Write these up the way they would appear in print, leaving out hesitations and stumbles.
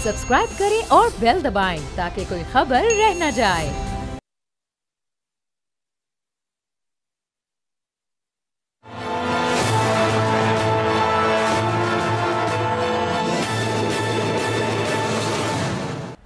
Subscribe करें और bell दबाएं ताकि कोई खबर रह न जाए।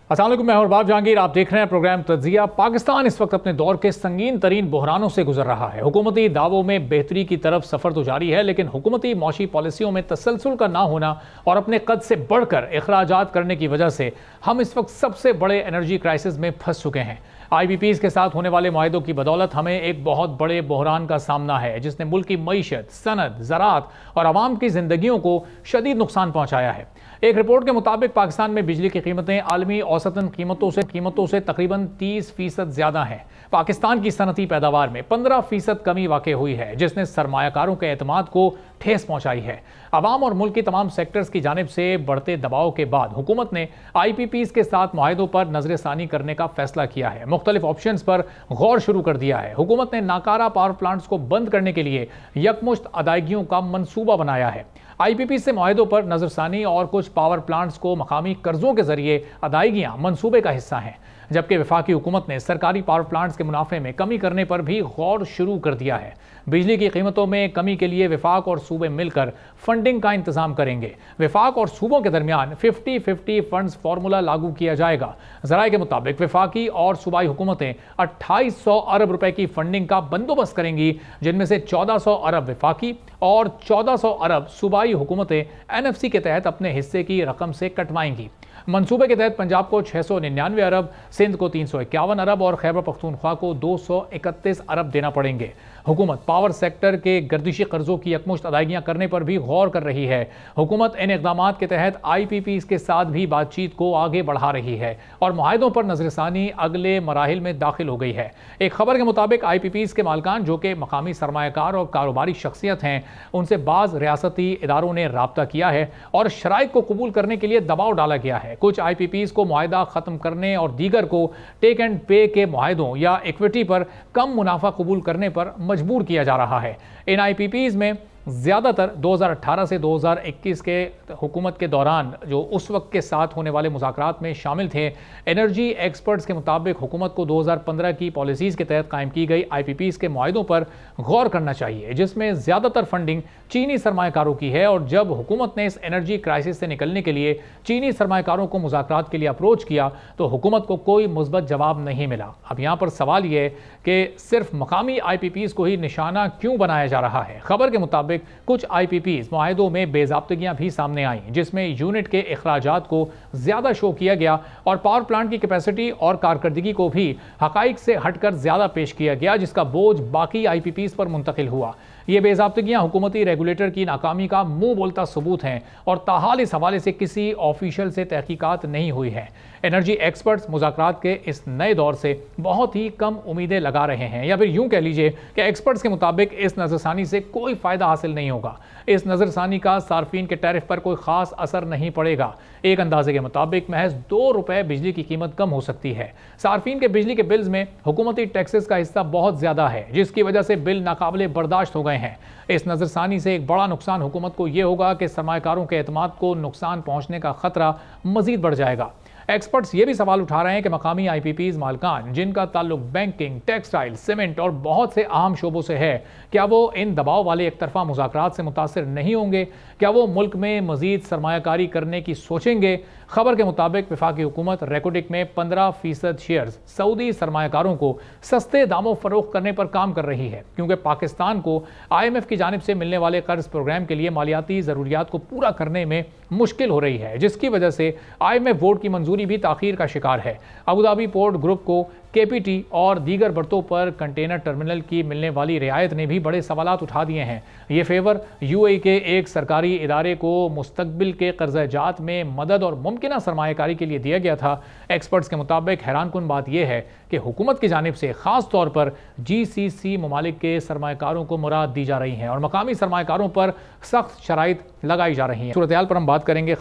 अस्सलाम वालेकुम, मैं हूं बाब जहांगीर। आप देख रहे हैं प्रोग्राम तज्जिया। पाकिस्तान इस वक्त अपने दौर के संगीन तरीन बहरानों से गुजर रहा है। हुकूमती दावों में बेहतरी की तरफ सफर तो जारी है, लेकिन हुकूमती मौशी पॉलिसियों में तसलसल का ना होना और अपने कद से बढ़कर अखराजात करने की वजह से हम इस वक्त सबसे बड़े एनर्जी क्राइसिस में फंस चुके हैं। IPPs के साथ होने वाले मुआहदों की बदौलत हमें एक बहुत बड़े बहरान का सामना है, जिसने मुल्क की मईशत, सनद, ज़राअत और आवाम की जिंदगियों को शदीद नुकसान पहुंचाया है। एक रिपोर्ट के मुताबिक पाकिस्तान में बिजली की कीमतें आलमी औसतन कीमतों से तकरीबन 30% ज्यादा हैं। पाकिस्तान की सनती पैदावार में 15% कमी वाक़ हुई है, जिसने सरमायाकारों के एतमाद को ठेस पहुंचाई है। आवाम और मुल्क की तमाम सेक्टर्स की जानिब से बढ़ते दबाव के बाद हुकूमत ने IPPs के साथ मुआहदों पर नजरसानी करने का फैसला किया है। मुख्तलिफ ऑप्शंस पर गौर शुरू कर दिया है। हुकूमत ने नाकारा पावर प्लांट्स को बंद करने के लिए यकमुश्त अदायगियों का मंसूबा बनाया है। IPP से मुआहदों पर नजरसानी और कुछ पावर प्लांट्स को मकामी कर्जों के जरिए अदायगियां मंसूबे का हिस्सा हैं, जबकि वफाकी हुकूमत ने सरकारी पावर प्लांट्स के मुनाफे में कमी करने पर भी गौर शुरू कर दिया है। बिजली की कीमतों में कमी के लिए वफाक और सूबे मिलकर फंडिंग का इंतजाम करेंगे। वफाक और सूबों के दरमियान 50-50 फंड्स फार्मूला लागू किया जाएगा। ज़राए के मुताबिक वफाकी और सूबाई हुकूमतें 2800 अरब रुपए की फंडिंग का बंदोबस्त करेंगी, जिनमें से 1400 अरब वफाकी और 1400 अरब सूबाई हुकूमतें NFC के तहत अपने हिस्से की रकम से कटवाएंगी। मंसूबे के तहत पंजाब को 699 अरब, सिंध को 351 अरब और खैबर पख्तूनख्वा को 231 अरब देना पड़ेंगे। हुकूमत पावर सेक्टर के गर्दिशी कर्जों की यकमुश्त अदायगियां करने पर भी गौर कर रही है। हुकूमत इन इक़दामात के तहत IPPs के साथ भी बातचीत को आगे बढ़ा रही है और मुआहदों पर नजरसानी अगले मराहिल में दाखिल हो गई है। एक खबर के मुताबिक IPPs के मालकान, जो कि मकामी सरमायाकार और कारोबारी शख्सियत हैं, उनसे बाज़ रियासती इदारों ने राब्ता किया है और शराइत को कबूल करने के लिए दबाव डाला गया है। कुछ IPPs को मुआहदा ख़त्म करने और दीगर को टेक एंड पे के मुआहदों या इक्विटी पर कम मुनाफा कबूल करने पर मजबूर किया जा रहा है। इन IPPs में ज़्यादातर 2018 से 2021 के हुकूमत के दौरान जो उस वक्त के साथ होने वाले मुज़ाकरात में शामिल थे। एनर्जी एक्सपर्ट्स के मुताबिक हुकूमत को 2015 की पॉलिसीज़ के तहत कायम की गई IPPs के मुआहदों पर गौर करना चाहिए, जिसमें ज़्यादातर फंडिंग चीनी सरमायाकारों की है। और जब हुकूमत ने इस एनर्जी क्राइसिस से निकलने के लिए चीनी सरमायाकारों को मुज़ाकरात के लिए अप्रोच किया तो हुकूमत को कोई मुस्बत जवाब नहीं मिला। अब यहाँ पर सवाल ये है कि सिर्फ मकामी IPPs को ही निशाना क्यों बनाया जा रहा है। खबर के मुताबिक कुछ IPPs मुआहदों में बेज़ाब्तगियां भी सामने आई, जिसमें यूनिट के अखराजात को ज्यादा शो किया गया और पावर प्लांट की कैपेसिटी और कारकर्दगी को भी हकाइक से हटकर ज्यादा पेश किया गया, जिसका बोझ बाकी IPPs पर मुंतकिल हुआ। ये बेज़ाब्तगियां हुकूमती रेगुलेटर की नाकामी का मुंह बोलता सबूत हैं और ताहाल इस हवाले से किसी ऑफिशियल से तहकीकात नहीं हुई है। एनर्जी एक्सपर्ट्स मुज़ाकरात के इस नए दौर से बहुत ही कम उम्मीदें लगा रहे हैं, या फिर यूं कह लीजिए कि एक्सपर्ट्स के मुताबिक इस नजरसानी से कोई फ़ायदा हासिल नहीं होगा। इस नजरसानी का सार्फिन के टैरिफ पर कोई ख़ास असर नहीं पड़ेगा। एक अंदाजे के मुताबिक महज 2 रुपये बिजली की कीमत कम हो सकती है। सार्फिन के बिजली के बिल्स में हुकूमती टैक्सेस का हिस्सा बहुत ज़्यादा है, जिसकी वजह से बिल नाकाबिले बर्दाश्त हो गए हैं। इस नजरसानी से एक बड़ा नुकसान हुकूमत को यह होगा कि सरमायाकारों के एतमाद को नुकसान पहुंचने का खतरा मजीद बढ़ जाएगा। एक्सपर्ट्स ये भी सवाल उठा रहे हैं कि मकामी IPPs मालकान, जिनका ताल्लुक बैंकिंग, टेक्सटाइल, सीमेंट और बहुत से अहम शोबों से है, क्या वो इन दबाव वाले एक तरफा मुज़ाकरात से मुतासिर नहीं होंगे? क्या वो मुल्क में मजीद सरमायाकारी करने की सोचेंगे? खबर के मुताबिक वफाकी हुकूमत रेकोडिक में 15% शेयर्स सऊदी सरमायाकारों को सस्ते दामों फरोख्त करने पर काम कर रही है, क्योंकि पाकिस्तान को IMF की जानिब से मिलने वाले कर्ज प्रोग्राम के लिए मालियाती ज़रूरियात को पूरा करने में मुश्किल हो रही है, जिसकी वजह से IMF बोर्ड की मंजूरी भी ताखीर का शिकार है। अबू धाबी पोर्ट ग्रुप को KPT और दीगर बर्तों पर कंटेनर टर्मिनल की मिलने वाली रियायत ने भी बड़े सवालात उठा दिए हैं। ये फेवर UAE के एक सरकारी इदारे को मुस्तकबिल के कर्ज़जात में मदद और मुमकिना सरमायाकारी के लिए दिया गया था। एक्सपर्ट्स के मुताबिक हैरानकुन बात यह है कि हुकूमत की जानिब से खास तौर पर GCC ममालिक के सरमायाकारों को मुराद दी जा रही हैं और मकामी सरमायाकारों पर सख्त शराइत लगाई जा रही हैं। सूरत हाल पर हम बात करेंगे।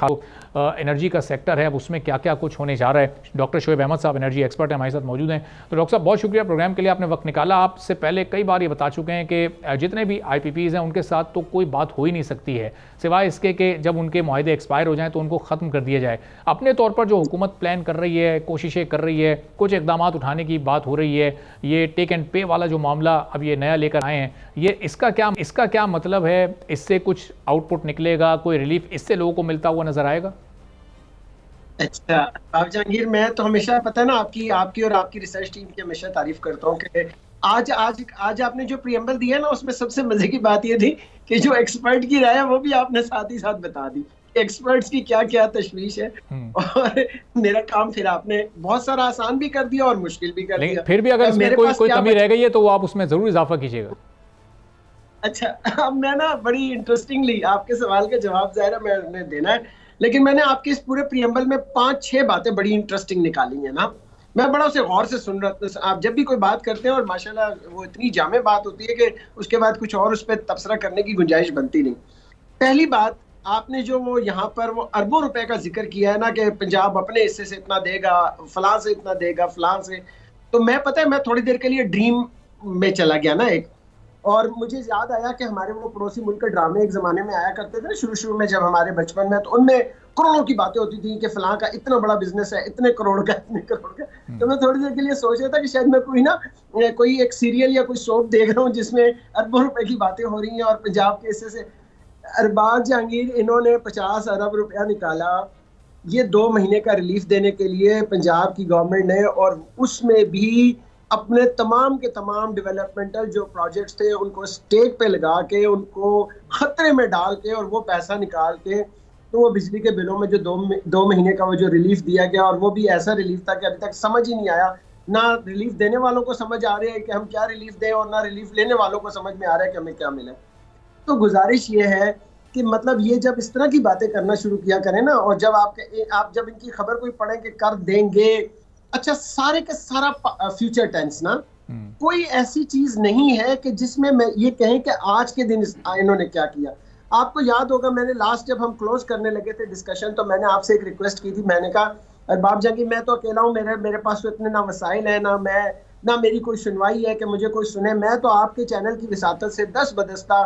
एनर्जी का सेक्टर है, अब उसमें क्या क्या कुछ होने जा रहा है। डॉक्टर शोएब अहमद साहब एनर्जी एक्सपर्ट हैं, हमारे साथ मौजूद हैं। हैं। तो डॉक्टर साहब बहुत शुक्रिया प्रोग्राम के लिए, आपने वक्त निकाला। आपसे पहले कई बार ये बता चुके हैं कि जितने भी IPPs हैं उनके साथ तो कोई बात हो ही नहीं सकती है सिवाय इसके कि जब उनके मुआहदे एक्सपायर हो जाएं तो उनको ख़त्म कर दिया जाए। अपने तौर पर जो हुकूमत प्लान कर रही है, कोशिशें कर रही है, कुछ इकदाम उठाने की बात हो रही है, ये टेक एंड पे वाला जो मामला अब ये नया लेकर आए हैं, ये इसका क्या मतलब है? इससे कुछ आउटपुट निकलेगा, कोई रिलीफ इससे लोगों को मिलता हुआ नजर आएगा? अच्छा आप जहांगीर, मैं तो हमेशा पता है ना आपकी और आपकी रिसर्च टीम की हमेशा तारीफ करता हूँ कि आज आपने जो प्रीएम्बल दिया ना उसमें सबसे मजे की बात ये थी कि जो एक्सपर्ट की राय है वो भी आपने साथ ही साथ बता दी, एक्सपर्ट्स की क्या क्या तशवीश है। और मेरा काम फिर आपने बहुत सारा आसान भी कर दिया और मुश्किल भी कर दिया। फिर भी अगर इसमें कोई कमी रह गई है तो वो आप उसमें जरूर इजाफा कीजिएगा। अच्छा, अब मैं ना बड़ी इंटरेस्टिंगली आपके सवाल का जवाब ज़ाहिर मैंने देना है, लेकिन मैंने आपके इस पूरे प्रीएम्बल में 5-6 बातें बड़ी इंटरेस्टिंग निकाली हैं ना। मैं बड़ा उसे गौर से सुन रहा था। आप जब भी कोई बात करते हैं और माशाल्लाह वो इतनी जामे बात होती है कि उसके बाद कुछ और उस पर तबसरा करने की गुंजाइश बनती नहीं। पहली बात, आपने जो वो यहाँ पर वो अरबों रुपए का जिक्र किया है ना कि पंजाब अपने हिस्से से इतना देगा, फलां से इतना देगा, फलां से, तो मैं पता है मैं थोड़ी देर के लिए ड्रीम में चला गया ना एक, और मुझे याद आया कि हमारे वो पड़ोसी मुल्क के ड्रामे एक जमाने में आया करते थे ना शुरू में जब हमारे बचपन में, तो उनमें करोड़ों की बातें होती थी कि फलां का इतना बड़ा बिजनेस है, इतने करोड़ का, इतने करोड़ का। तो मैं थोड़ी देर के लिए सोच रहा था कि शायद मैं कोई एक सीरियल या कोई सोप देख रहा हूँ जिसमें अरबों रुपए की बातें हो रही हैं और पंजाब के हिस्से से अरबाज जहांगीर इन्होंने 50 अरब रुपया निकाला ये 2 महीने का रिलीफ देने के लिए पंजाब की गवर्नमेंट ने, और उसमें भी अपने तमाम के तमाम डेवलपमेंटल जो प्रोजेक्ट्स थे उनको स्टेक पे लगा के, उनको खतरे में डाल के और वो पैसा निकाल के, तो वो बिजली के बिलों में जो 2 महीने का वो जो रिलीफ दिया गया, और वो भी ऐसा रिलीफ था कि अभी तक समझ ही नहीं आया, ना रिलीफ देने वालों को समझ आ रही है कि हम क्या रिलीफ दें, और ना रिलीफ लेने वालों को समझ में आ रहा है कि हमें क्या मिले। तो गुजारिश ये है कि मतलब ये जब इस तरह की बातें करना शुरू किया करें ना, और जब आप जब इनकी खबर कोई पढ़े कि कर देंगे, अच्छा सारे के सारा फ्यूचर टेंस ना, कोई ऐसी चीज नहीं है कि जिसमें मैं ये कहें कि आज के दिन इन्होंने क्या किया। आपको याद होगा मैंने लास्ट जब हम क्लोज करने लगे थे डिस्कशन, तो मैंने आपसे एक रिक्वेस्ट की थी, मैंने कहा अरबाब जहांगीर मैं तो अकेला हूँ, मेरे पास तो इतने ना वसाइल है, ना मेरी कोई सुनवाई है कि मुझे कोई सुने। मैं तो आपके चैनल की विसातत से 10 बदस्ता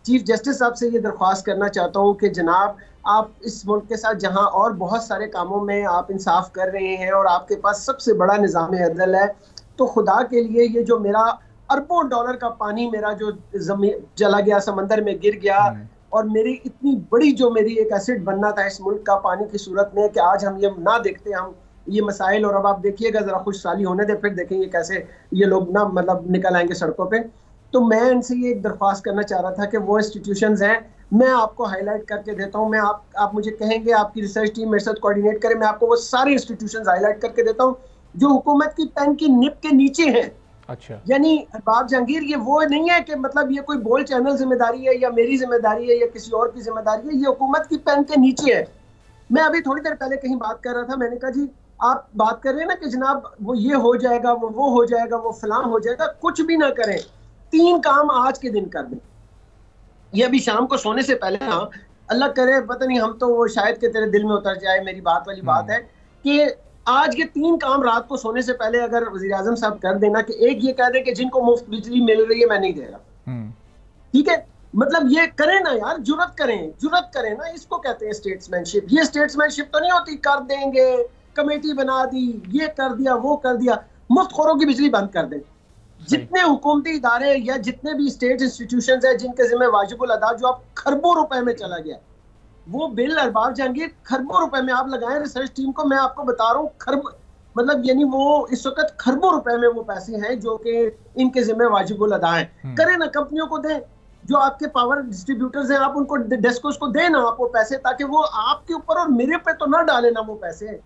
चीफ जस्टिस साहब से ये दरख्वास्त करना चाहता हूँ कि जनाब आप इस मुल्क के साथ जहाँ और बहुत सारे कामों में आप इंसाफ कर रहे हैं और आपके पास सबसे बड़ा निज़ाम अदल है, तो खुदा के लिए ये जो मेरा अरबों डॉलर का पानी मेरा जो चला गया, समंदर में गिर गया, और मेरी इतनी बड़ी जो मेरी एक एसेट बनना था इस मुल्क का पानी की सूरत में, कि आज हम ये ना देखते, हम ये मसाइल, और अब आप देखिएगा जरा खुशहाली होने दे, फिर देखेंगे कैसे ये लोग ना मतलब निकल आएंगे सड़कों पे। तो मैं इनसे ये एक दरख्वास्त करना चाह रहा था कि वो इंस्टीट्यूशंस हैं, मैं आपको हाईलाइट करके देता हूँ, मैं आप मुझे कहेंगे, आपकी रिसर्च टीम मेरे साथ कोऑर्डिनेट करे, मैं आपको वो सारे इंस्टीट्यूशंस हाईलाइट करके देता हूँ जो हुकूमत की पेन की निब के नीचे हैं। अच्छा, यानी अरबाब जहांगीर ये वो नहीं है कि मतलब ये कोई बोल चैनल जिम्मेदारी है या मेरी जिम्मेदारी है या किसी और की जिम्मेदारी है, ये हुकूमत की पेन के नीचे है। मैं अभी थोड़ी देर पहले कहीं बात कर रहा था, मैंने कहा जी आप बात कर रहे हैं ना कि जनाब वो ये हो जाएगा, वो हो जाएगा, वो फलां हो जाएगा, कुछ भी ना करें, 3 काम आज के दिन कर दें। ये अभी शाम को सोने से पहले ना, अल्लाह करे पता नहीं, हम तो वो शायद के तेरे दिल में उतर जाए, मेरी बात वाली बात है कि आज के 3 काम रात को सोने से पहले अगर वज़ीर आज़म साहब कर देना कि एक ये कह दे कि जिनको मुफ्त बिजली मिल रही है मैं नहीं दे रहा, ठीक है, मतलब ये करें ना यार, जुर्रत करें ना, इसको कहते हैं स्टेट्समैनशिप। ये स्टेट्समैनशिप तो नहीं होती कर देंगे, कमेटी बना दी, ये कर दिया, वो कर दिया, मुफ्तखोरों की बिजली बंद कर दें। जितने हुकूमती इदारे या जितने भी स्टेट इंस्टीट्यूशंस हैं जिनके जिम्मे वाजिबुल अदा, जो आप खरबों रुपए में चला गया, वो बिल अरबाब जहांगीर खरबों रुपए में आप लगाएं रिसर्च टीम को, मैं आपको बता रहा हूँ खरब, मतलब यानी वो इस वक्त खरबों रुपए में वो पैसे हैं जो कि इनके जिम्मे वाजिबुल अदा हैं। करें ना, कंपनियों को दें, जो आपके पावर डिस्ट्रीब्यूटर्स हैं आप उनको, डेस्कोस को दें ना आप वो पैसे, ताकि वो आपके ऊपर और मेरे पे तो ना डाले ना वो पैसे।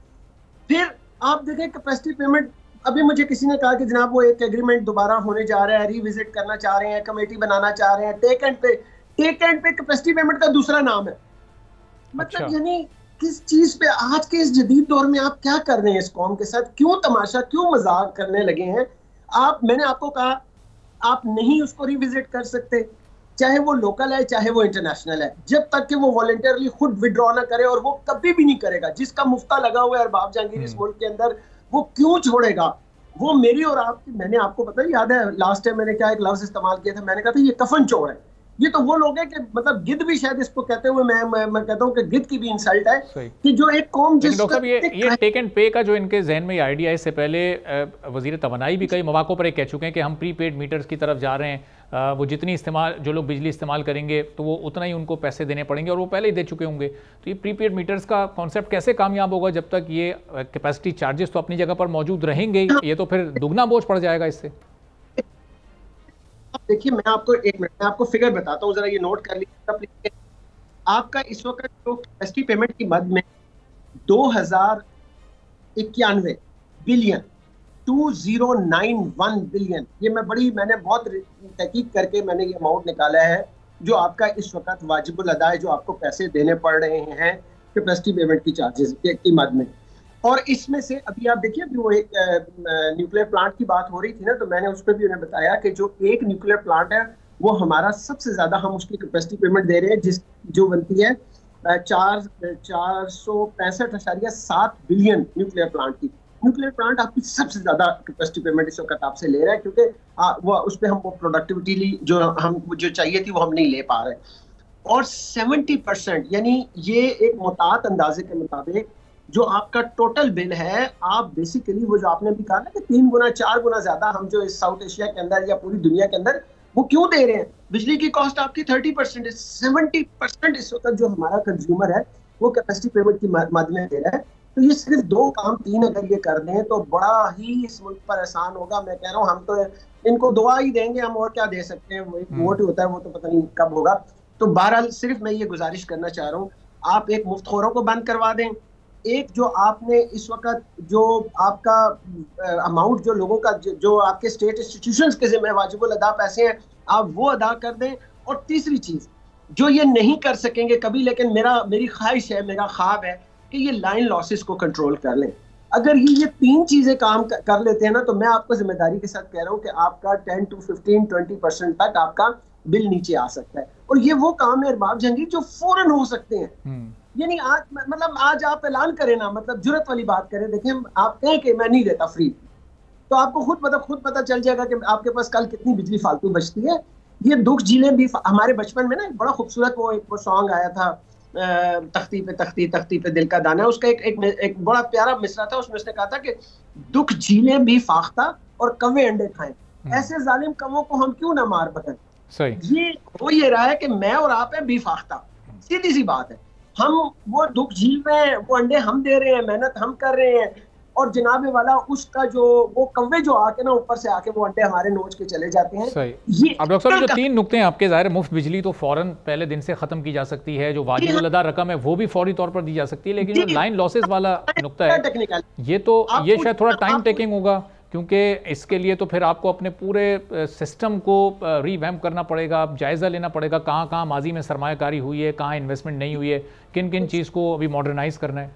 फिर आप देखें कैपेसिटी पेमेंट, अभी मुझे किसी ने कहा कि जनाब वो एक एग्रीमेंट दोबारा होने जा रहा है, रिविजिट करना चाह रहे हैं, कमेटी बनाना चाह रहे हैं, टेक एंड पे कैपेसिटी पेमेंट का दूसरा नाम है। मतलब यानी किस चीज पे आज के इस जदीद दौर में आप क्या कर रहे हैं इस कौम के साथ, क्यों तमाशा, क्यों मजाक करने लगे हैं आप। मैंने आपको कहा आप नहीं उसको रिविजिट कर सकते, चाहे वो लोकल है चाहे वो इंटरनेशनल है, जब तक कि वो वॉलंटियरली खुद विड्रॉ ना करे, और वो कभी भी नहीं करेगा। जिसका मुफ्ता लगा हुआ है अरबाब जहांगीर इस मुल्क के अंदर, वो क्यों छोड़ेगा? वो मेरी और आपकी, मैंने आपको पता है, याद है लास्ट टाइम मैंने क्या एक लफ्ज इस्तेमाल किया था, मैंने कहा था ये कफन चोर है। ये तो वो लोग हैं कि मतलब गिद्ध भी शायद इसको कहते हुए मैं कहता हूँ कि गिद्ध की भी इंसल्ट है कि जो एक कौम जिस डॉक्टर साहब ये टेक एंड पे का जो इनके जहन में आइडिया है, इससे पहले वजीर तवानाई भी कई मौकों पर कह चुके हैं कि हम प्रीपेड मीटर्स की तरफ जा रहे हैं, वो जितनी इस्तेमाल जो लोग बिजली इस्तेमाल करेंगे तो वो उतना ही उनको पैसे देने पड़ेंगे और वो पहले ही दे चुके होंगे। तो ये प्रीपेड मीटर्स का कॉन्सेप्ट कैसे कामयाब होगा जब तक ये कैपेसिटी चार्जेस तो अपनी जगह पर मौजूद रहेंगे ही, ये तो फिर दुगना बोझ पड़ जाएगा इससे। देखिए मैं आपको एक मिनट में आपको फिगर बताता हूँ, जरा ये नोट कर लीजिए। आपका इस वक्त जो कैपेसिटी पेमेंट की मद में 2091 बिलियन 2091 बिलियन, ये मैंने बहुत तहकीक करके मैंने ये अमाउंट निकाला है जो आपका इस वक्त वाजिबुल अदा है, जो आपको पैसे देने पड़ रहे हैं कैपेसिटी पेमेंट की चार्जेस की मद में। और इसमें से अभी आप देखिए, अभी वो एक न्यूक्लियर प्लांट की बात हो रही थी ना, तो मैंने उस पर भी उन्हें बताया कि जो एक न्यूक्लियर प्लांट है वो हमारा सबसे ज्यादा हम उसकी कैपेसिटी पेमेंट दे रहे हैं, जो बनती है 465.7 बिलियन न्यूक्लियर प्लांट की। न्यूक्लियर प्लांट आपकी सबसे ज्यादा कैपेसिटी पेमेंट इस वक्त आपसे ले रहा है, क्योंकि वो उस पर हम वो प्रोडक्टिविटी जो चाहिए थी वो हम नहीं ले पा रहे। और 70%, यानी ये एक मुतात अंदाजे के मुताबिक जो आपका टोटल बिल है, आप बेसिकली वो जो आपने भी कहा ना कि 3 गुना 4 गुना ज्यादा हम जो इस साउथ एशिया के अंदर या पूरी दुनिया के अंदर वो क्यों दे रहे हैं। बिजली की कॉस्ट आपकी 30% है, 70% इस वक्त जो हमारा कंज्यूमर है वो कैपेसिटी पेमेंट की मद में दे रहा है। तो ये सिर्फ 2 काम 3 अगर ये कर दें तो बड़ा ही इस मुल्क पर एहसान होगा। मैं कह रहा हूँ हम तो इनको दुआ ही देंगे, हम और क्या दे सकते हैं। वो एक वोट होता है, वो तो पता नहीं कब होगा। तो बहरहाल सिर्फ मैं ये गुजारिश करना चाह रहा हूँ, आप एक मुफ्तखोरों को बंद करवा दें। एक जो आपने इस वक्त जो आपका अमाउंट जो लोगों का जो आपके स्टेट इंस्टीट्यूशंस के जिम्मे वाजिबुल अदा पैसे हैं, आप वो अदा कर दें। और तीसरी चीज जो ये नहीं कर सकेंगे कभी, लेकिन मेरी ख्वाहिश है, मेरा ख्वाब है कि ये लाइन लॉसेस को कंट्रोल कर लें। अगर ये 3 चीजें काम कर लेते हैं ना, तो मैं आपको जिम्मेदारी के साथ कह रहा हूँ कि आपका 10 to 15-20% तक आपका बिल नीचे आ सकता है। और ये वो काम है अरबाब जहांगीर जो फौरन हो सकते हैं। यानी आज आप ऐलान करें ना, मतलब जुर्रत वाली बात करें, देखें आप कहें कि मैं नहीं देता फ्री, तो आपको खुद पता चल जाएगा कि आपके पास कल कितनी बिजली फालतू बचती है। ये दुख झीलें भी हमारे बचपन में ना बड़ा खूबसूरत वो सॉन्ग आया था, तख्ती पे दिल का दाना, उसका एक बड़ा प्यारा मिसरा था। उसमें उसने कहा था कि दुख झीलें भी फाख्ता और कौवे अंडे खाएं, ऐसे जालिम कौवों को हम क्यों ना मार बकन। ये हो ये रहा है कि मैं और आप हैं भी फाख्ता, सीधी सी बात है। हम वो दुख झील रहे हैं, वो अंडे हम दे रहे हैं, मेहनत हम कर रहे हैं, और जनाबे वाला उसका जो वो कौवे जो आके ना ऊपर से आके वो अंडे हमारे नोच के चले जाते हैं। ये अब डॉक्टर साहब जो 3 नुक्ते हैं आपके, ज़ाहिर मुफ्त बिजली तो फौरन पहले दिन से खत्म की जा सकती है, जो वाजिबुल अदा रकम है वो भी फौरी तौर पर दी जा सकती है, लेकिन जो लाइन लॉसेस वाला नुक्ता है ये शायद थोड़ा टाइम टेकिंग होगा, क्योंकि इसके लिए तो फिर आपको अपने पूरे सिस्टम को रीवैम्प करना पड़ेगा, आप जायज़ा लेना पड़ेगा कहाँ कहाँ माजी में सरमायाकारी हुई है, कहाँ इन्वेस्टमेंट नहीं हुई है, किन किन चीज़ को अभी मॉडर्नाइज करना है।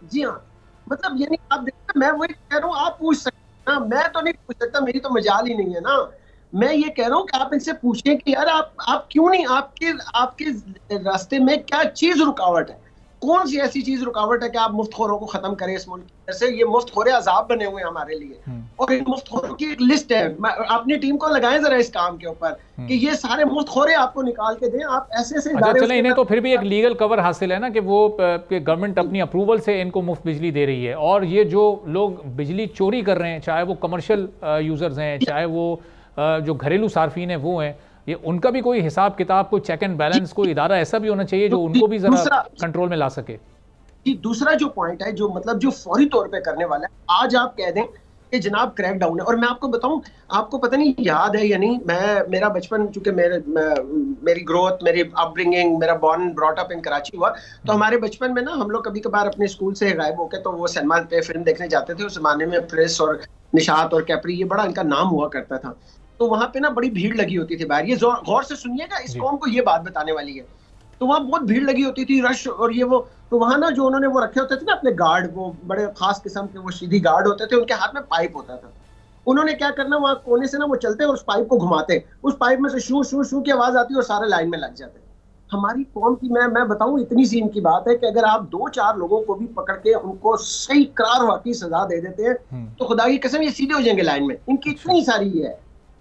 जी हाँ, मतलब यानी आप देखिए, मैं वही कह रहा हूँ, आप पूछ सकते हैं ना, मैं तो नहीं पूछ सकता, मेरी तो मजाल ही नहीं है ना। मैं ये कह रहा हूँ कि आप इनसे पूछें कि यार आप क्यों नहीं, आपके रास्ते में क्या चीज रुकावट है, कौन सी ऐसी चीज रुकावट है कि आप मुफ्तखोरों को खत्म करें इस मुल्क में। जैसे ये मुफ्तखोरे अजाब बने हुए हैं हमारे लिए, और इन मुफ्तखोरों की एक लिस्ट है, अपनी टीम को लगाएं जरा इस काम के ऊपर कि ये सारे मुफ्तखोरे आपको निकाल के दें। आप ऐसे चले इन्हें तो फिर भी एक लीगल कवर हासिल है ना कि वो गवर्नमेंट अपनी अप्रूवल से इनको मुफ्त बिजली दे रही है, और ये जो लोग बिजली चोरी कर रहे हैं, चाहे वो कमर्शियल यूजर्स हैं, चाहे वो जो घरेलू सार्फिन है वो हैं, ये उनका भी कोई हिसाब किताब, कोई चेक एंड बैलेंस, कोई इदारा ऐसा भी होना चाहिए जो उनको भी जरा कंट्रोल में ला सके। दूसरा जो पॉइंट है, जो मतलब जो फौरी तौर पे करने वाला है, आज आप कह दें कि जनाब क्रैक डाउन है, और मैं आपको बताऊं, आपको पता नहीं याद है या नहीं, मेरा बचपन, चूंकि मेरी ग्रोथ, मेरी अपब्रिंगिंग, मेरा born brought up in Karachi हुआ, तो हमारे बचपन में ना हम लोग कभी कभार अपने स्कूल से गायब होकर तो वो सिनेमा पे फिल्म देखने जाते थे। उस जमाने में प्रेस और निशात और कैपरी, ये बड़ा इनका नाम हुआ करता था। तो वहां पे ना बड़ी भीड़ लगी होती थी बाहर। ये गौर से सुनिएगा, इस कौम को ये बात बताने वाली है। तो वहां बहुत भीड़ लगी होती थी, रश और ये वो। तो वहां ना जो उन्होंने वो रखे होते थे ना अपने गार्ड, वो बड़े खास किस्म के वो सीधी गार्ड होते थे, उनके हाथ में पाइप होता था। उन्होंने क्या करना, वहां कोने से ना वो चलते और उस पाइप को घुमाते, उस पाइप में से शू शू शू की आवाज आती और सारे लाइन में लग जाते। हमारी कौम की, मैं बताऊं, इतनी सी इनकी बात है कि अगर आप 2-4 लोगों को भी पकड़ के उनको सही करार वाकई सजा दे देते हैं तो खुदा की कसम ये सीधे हो जाएंगे लाइन में, इनकी इतनी सारी है।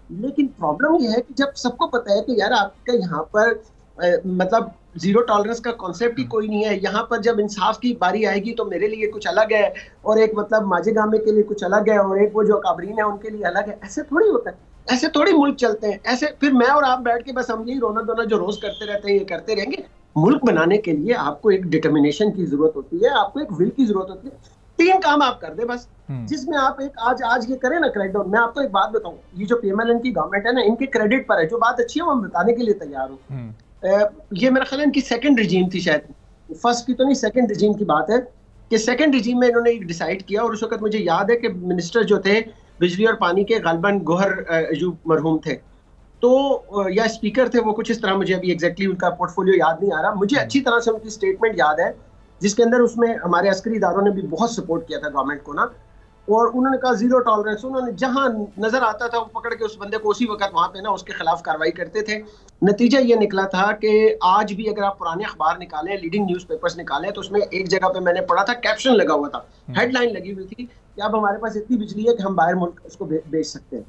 लेकिन प्रॉब्लम ये है कि जब सबको पता है कि यार आपका यहाँ पर मतलब जीरो टॉलरेंस का कॉन्सेप्ट ही कोई नहीं है, यहाँ पर जब इंसाफ की बारी आएगी तो मेरे लिए कुछ अलग है, और एक मतलब माजेगामे के लिए कुछ अलग है, और एक वो जो काबरीन है उनके लिए अलग है। ऐसे थोड़ी होता है, ऐसे थोड़ी मुल्क चलते हैं। ऐसे फिर मैं और आप बैठ के बस हम यही रोना धोना जो रोज करते रहते हैं ये करते रहेंगे। मुल्क बनाने के लिए आपको एक डिटर्मिनेशन की जरूरत होती है, आपको एक विल की जरूरत होती है। 3 काम आप कर दे बस, जिसमें आप एक आज ये करें ना क्रैकडाउन। मैं आपको एक बात बताऊं, ये जो पीएमएलएन की गवर्नमेंट है ना, इनके क्रेडिट पर है, जो बात अच्छी है वो हम बताने के लिए तैयार हूँ। ये मेरा ख्याल है इनकी सेकंड रिजीम थी, शायद फर्स्ट की तो नहीं, सेकंड रिजीम की बात है कि सेकंड रिजीम में इन्होंने डिसाइड किया, और उस वक्त मुझे याद है कि मिनिस्टर जो थे बिजली और पानी के गालिबन गोहर अयूब मरहूम थे, तो या स्पीकर थे वो, कुछ इस तरह, मुझे अभी एग्जैक्टली उनका पोर्टफोलियो याद नहीं आ रहा। मुझे अच्छी तरह से उनकी स्टेटमेंट याद है, जिसके अंदर उसमें हमारे अस्करी इदारों ने भी बहुत सपोर्ट किया था गवर्नमेंट को ना, और उन्होंने कहा जीरो टॉलरेंस। उन्होंने जहां नजर आता था वो पकड़ के उस बंदे को उसी वक्त वहां पे ना उसके खिलाफ कार्रवाई करते थे। नतीजा ये निकला था कि आज भी अगर आप पुराने अखबार निकालें, लीडिंग न्यूज़पेपर्स निकालें, तो उसमें एक जगह पे मैंने पढ़ा था, कैप्शन लगा हुआ था, हेडलाइन लगी हुई थी कि अब हमारे पास इतनी बिजली है कि हम बाहर मुल्क उसको बेच सकते हैं।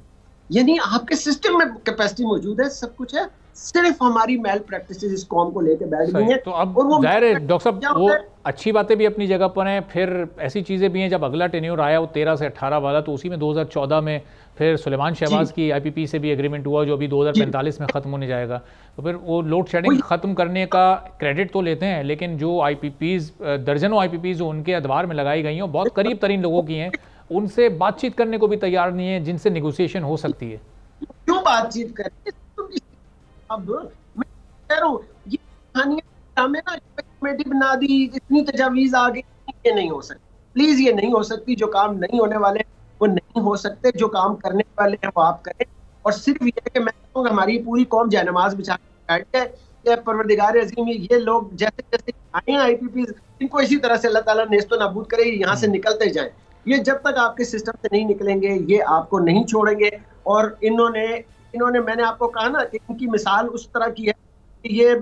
यानी आपके सिस्टम में कैपेसिटी मौजूद है, सब कुछ है, सिर्फ हमारी मेल प्रैक्टिसेस इस कॉम को लेके बैठ गई हैं। तो अब जाहिर है डॉक्टर साहब, वो अच्छी बातें भी अपनी जगह पर हैं, फिर ऐसी चीज़ें भी हैं। जब अगला टेन्योर आया वो 13 से 18 वाला, तो उसी में 2014 में फिर सुलेमान शहबाज की आईपीपी से भी एग्रीमेंट हुआ, जो अभी 2045 में ख़त्म होने जाएगा। तो फिर वो लोड शेडिंग ख़त्म करने का क्रेडिट तो लेते हैं, लेकिन जो आईपीपीज़, दर्जनों आईपीपीज़ जो उनके अदवार में लगाई गई हैं, बहुत करीब तरीन लोगों की हैं, उनसे बातचीत करने को भी तैयार नहीं है, जिनसे नेगोशिएशन हो सकती है। क्यों बातचीत करें? अब मैं कह रहा हूं, ये कहानियां हमें ना कमेटी बना दी, इतनी तजावीज आ गई, ये नहीं हो सकती। प्लीज ये नहीं हो सकती। जो काम नहीं होने वाले वो नहीं हो सकते, जो काम करने वाले हैं वो आप करें। और सिर्फ ये है कि मैं कहूँगा हमारी पूरी कौम जयनमाज बिछा के बैठ है, परवरदिगार अज़ीम ये लोग जैसे जैसे आए हैं आईपीपी, इनको इसी तरह से अल्लाह ताला नेस्तो नाबूद करे, यहाँ से निकलते जाएं। ये जब तक आपके सिस्टम से नहीं निकलेंगे ये आपको नहीं छोड़ेंगे। और इन्होंने मैंने आपको कहा ना कि इनकी मिसाल उस तरह की है कि ये